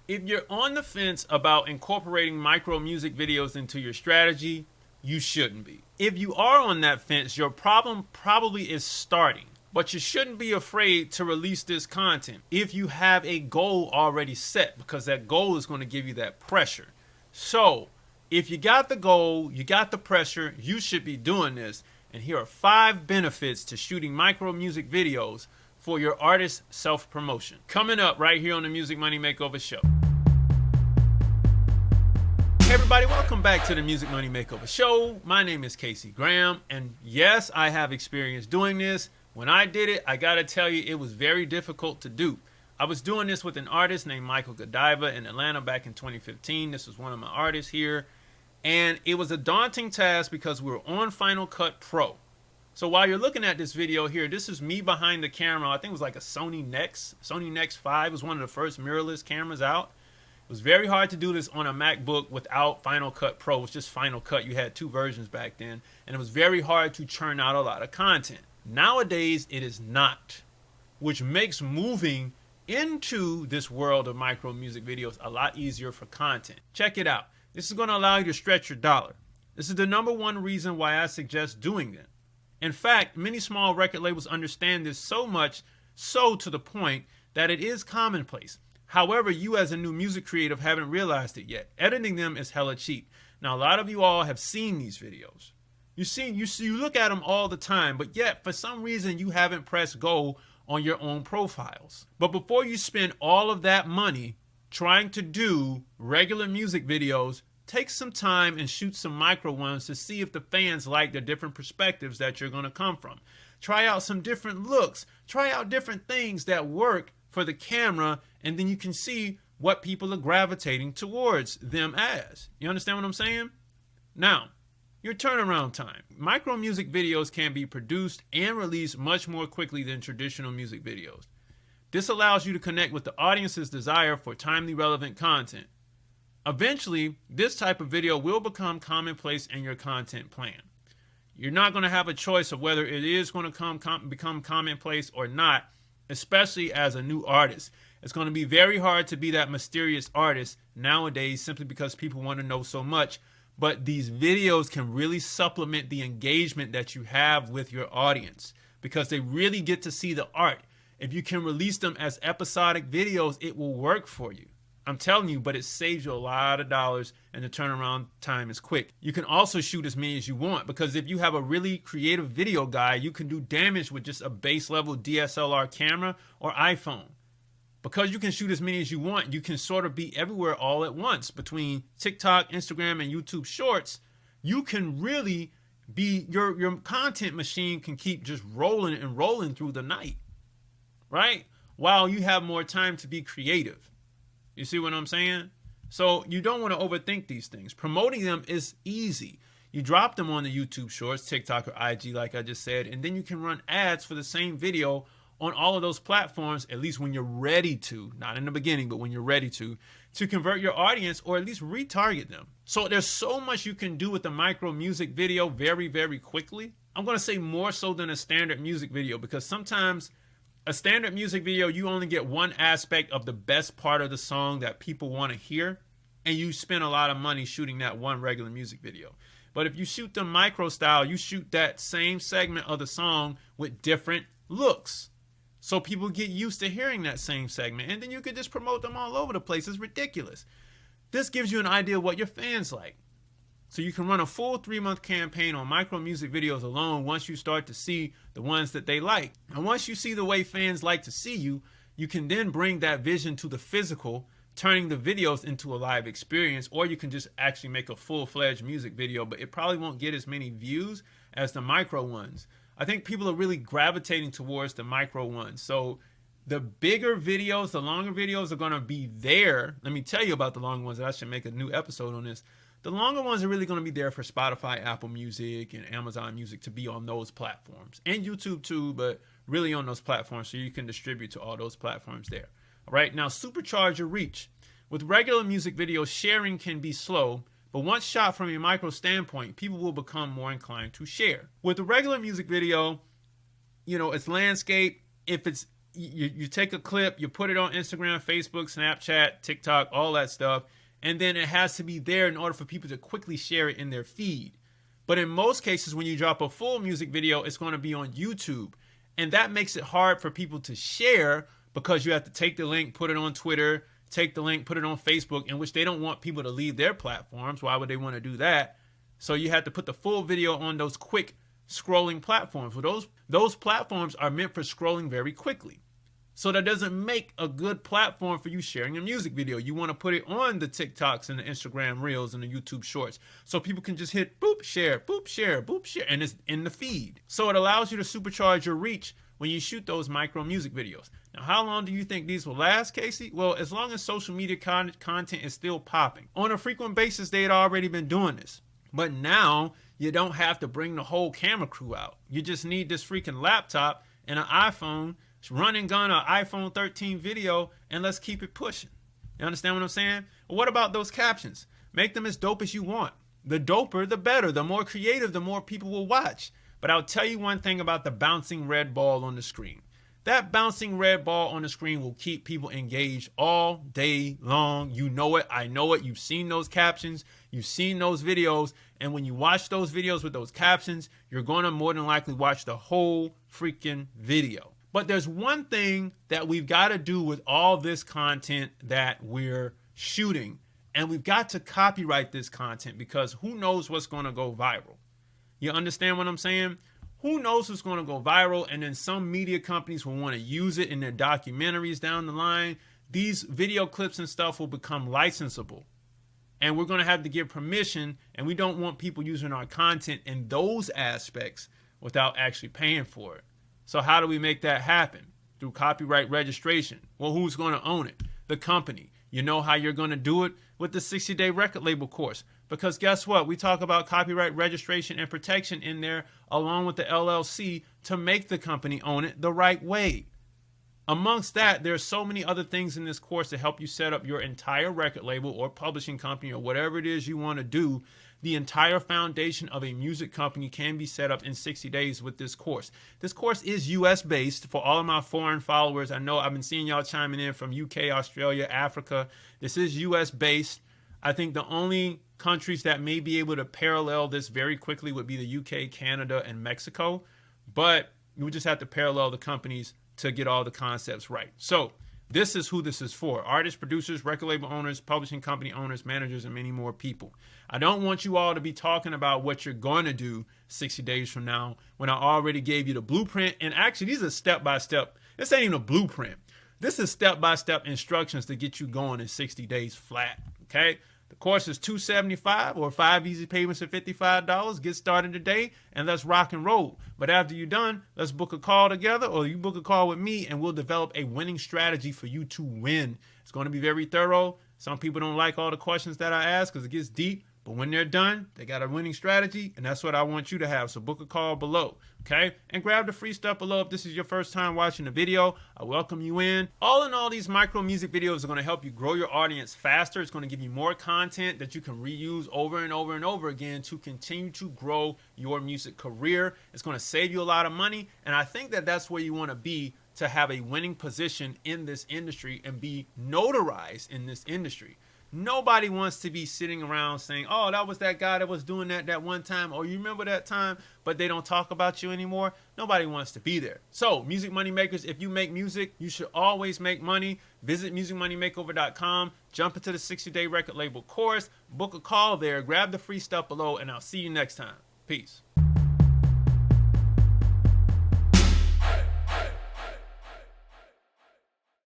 If you're on the fence about incorporating micro music videos into your strategy, you shouldn't be. If you are on that fence, your problem probably is starting. But you shouldn't be afraid to release this content if you have a goal already set, because that goal is going to give you that pressure. So, if you got the goal, you got the pressure, you should be doing this. And here are 5 benefits to shooting micro music videos for your artist self-promotion. Coming up right here on the Music Money Makeover Show. Hey everybody, welcome back to the Music Money Makeover Show. My name is Casey Graham, and yes, I have experience doing this. When I did it, I gotta tell you, it was very difficult to do. I was doing this with an artist named Michael Godiva in Atlanta back in 2015. This was one of my artists here. And it was a daunting task because we were on Final Cut Pro. So while you're looking at this video here, this is me behind the camera. I think it was like a Sony Nex 5 was one of the first mirrorless cameras out. It was very hard to do this on a MacBook without Final Cut Pro. It was just Final Cut. You had 2 versions back then. And it was very hard to churn out a lot of content. Nowadays, it is not, which makes moving into this world of micro music videos a lot easier for content. Check it out. This is going to allow you to stretch your dollar. This is the #1 reason why I suggest doing it. In fact, many small record labels understand this so much, so to the point that it is commonplace. However, you as a new music creative haven't realized it yet. Editing them is hella cheap. Now, a lot of you all have seen these videos. You look at them all the time, but yet for some reason you haven't pressed go on your own profiles. But before you spend all of that money trying to do regular music videos, take some time and shoot some micro ones to see if the fans like the different perspectives that you're going to come from. Try out some different looks. Try out different things that work for the camera, and then you can see what people are gravitating towards them as. You understand what I'm saying? Now, your turnaround time. Micro music videos can be produced and released much more quickly than traditional music videos. This allows you to connect with the audience's desire for timely, relevant content. Eventually, this type of video will become commonplace in your content plan. You're not going to have a choice of whether it is going to become commonplace or not, especially as a new artist. It's going to be very hard to be that mysterious artist nowadays simply because people want to know so much. But these videos can really supplement the engagement that you have with your audience because they really get to see the art. If you can release them as episodic videos, it will work for you. I'm telling you, but it saves you a lot of dollars and the turnaround time is quick. You can also shoot as many as you want because if you have a really creative video guy, you can do damage with just a base level DSLR camera or iPhone. Because you can shoot as many as you want, you can sort of be everywhere all at once. Between TikTok, Instagram, and YouTube Shorts, you can really be, your content machine can keep just rolling and rolling through the night, right? While you have more time to be creative. You see what I'm saying? So you don't want to overthink these things. Promoting them is easy. You drop them on the YouTube Shorts, TikTok, or IG, like I just said, and then you can run ads for the same video on all of those platforms, at least when you're ready to, not in the beginning, but when you're ready to convert your audience or at least retarget them. So there's so much you can do with the micro music video very, very quickly. I'm going to say more so than a standard music video because sometimes a standard music video, you only get one aspect of the best part of the song that people want to hear, and you spend a lot of money shooting that one regular music video. But if you shoot the micro style, you shoot that same segment of the song with different looks. So people get used to hearing that same segment, and then you could just promote them all over the place. It's ridiculous. This gives you an idea of what your fans like. So you can run a full 3-month campaign on micro music videos alone once you start to see the ones that they like. And once you see the way fans like to see you, you can then bring that vision to the physical, turning the videos into a live experience, or you can just actually make a full-fledged music video, but it probably won't get as many views as the micro ones. I think people are really gravitating towards the micro ones. So the bigger videos, the longer videos are going to be there. Let me tell you about the long ones. I should make a new episode on this. The longer ones are really going to be there for Spotify, Apple Music, and Amazon Music to be on those platforms. And YouTube too, but really on those platforms so you can distribute to all those platforms there. All right, now supercharge your reach. With regular music videos, sharing can be slow, but once shot from a micro standpoint, people will become more inclined to share. With a regular music video, it's landscape. If it's you take a clip, you put it on Instagram, Facebook, Snapchat, TikTok, all that stuff, and then it has to be there in order for people to quickly share it in their feed. But in most cases, when you drop a full music video, it's going to be on YouTube. And that makes it hard for people to share because you have to take the link, put it on Twitter, take the link, put it on Facebook, in which they don't want people to leave their platforms. Why would they want to do that? So you have to put the full video on those quick scrolling platforms. Well, those platforms are meant for scrolling very quickly. So that doesn't make a good platform for you sharing a music video. You want to put it on the TikToks and the Instagram Reels and the YouTube Shorts so people can just hit boop, share, boop, share, boop, share, and it's in the feed. So it allows you to supercharge your reach when you shoot those micro music videos. Now, how long do you think these will last, Casey? Well, as long as social media content is still popping. On a frequent basis, they had already been doing this. But now you don't have to bring the whole camera crew out. You just need this freaking laptop and an iPhone, run and gun an iPhone 13 video, and let's keep it pushing. You understand what I'm saying? Well, what about those captions? Make them as dope as you want. The doper, the better. The more creative, the more people will watch. But I'll tell you one thing about the bouncing red ball on the screen. That bouncing red ball on the screen will keep people engaged all day long. You know it. I know it. You've seen those captions. You've seen those videos. And when you watch those videos with those captions, you're going to more than likely watch the whole freaking video. But there's one thing that we've got to do with all this content that we're shooting. And we've got to copyright this content because who knows what's going to go viral. You understand what I'm saying? Who knows what's going to go viral, and then some media companies will want to use it in their documentaries down the line. These video clips and stuff will become licensable. And we're going to have to give permission, and we don't want people using our content in those aspects without actually paying for it. So how do we make that happen? Through copyright registration. Well, who's going to own it? The company. You know how you're going to do it? With the 60-day record label course. Because guess what? We talk about copyright registration and protection in there along with the LLC to make the company own it the right way. Amongst that, there's so many other things in this course to help you set up your entire record label or publishing company or whatever it is you want to do. The entire foundation of a music company can be set up in 60 days with this course. This course is US based for all of my foreign followers. I know I've been seeing y'all chiming in from UK, Australia, Africa. This is US based. I think the only countries that may be able to parallel this very quickly would be the UK, Canada, and Mexico. But you just have to parallel the companies to get all the concepts right. So this is who this is for. Artists, producers, record label owners, publishing company owners, managers, and many more people. I don't want you all to be talking about what you're going to do 60 days from now when I already gave you the blueprint. And actually, these are step-by-step. This ain't even a blueprint. This is step-by-step instructions to get you going in 60 days flat, okay? The course is $275 or 5 easy payments of $55. Get started today and let's rock and roll. But after you're done, let's book a call together, or you book a call with me and we'll develop a winning strategy for you to win. It's going to be very thorough. Some people don't like all the questions that I ask because it gets deep. But when they're done, they got a winning strategy, and that's what I want you to have. So book a call below, okay? And grab the free stuff below if this is your first time watching the video. I welcome you in. All in all, these micro music videos are going to help you grow your audience faster. It's going to give you more content that you can reuse over and over and over again to continue to grow your music career. It's going to save you a lot of money, and I think that that's where you want to be to have a winning position in this industry and be notarized in this industry. Nobody wants to be sitting around saying, oh, that was that guy that was doing that one time, or you remember that time, but they don't talk about you anymore. Nobody wants to be there. So music money makers, if you make music, you should always make money. Visit musicmoneymakeover.com, jump into the 60-day record label course, book a call there, grab the free stuff below, and I'll see you next time. Peace.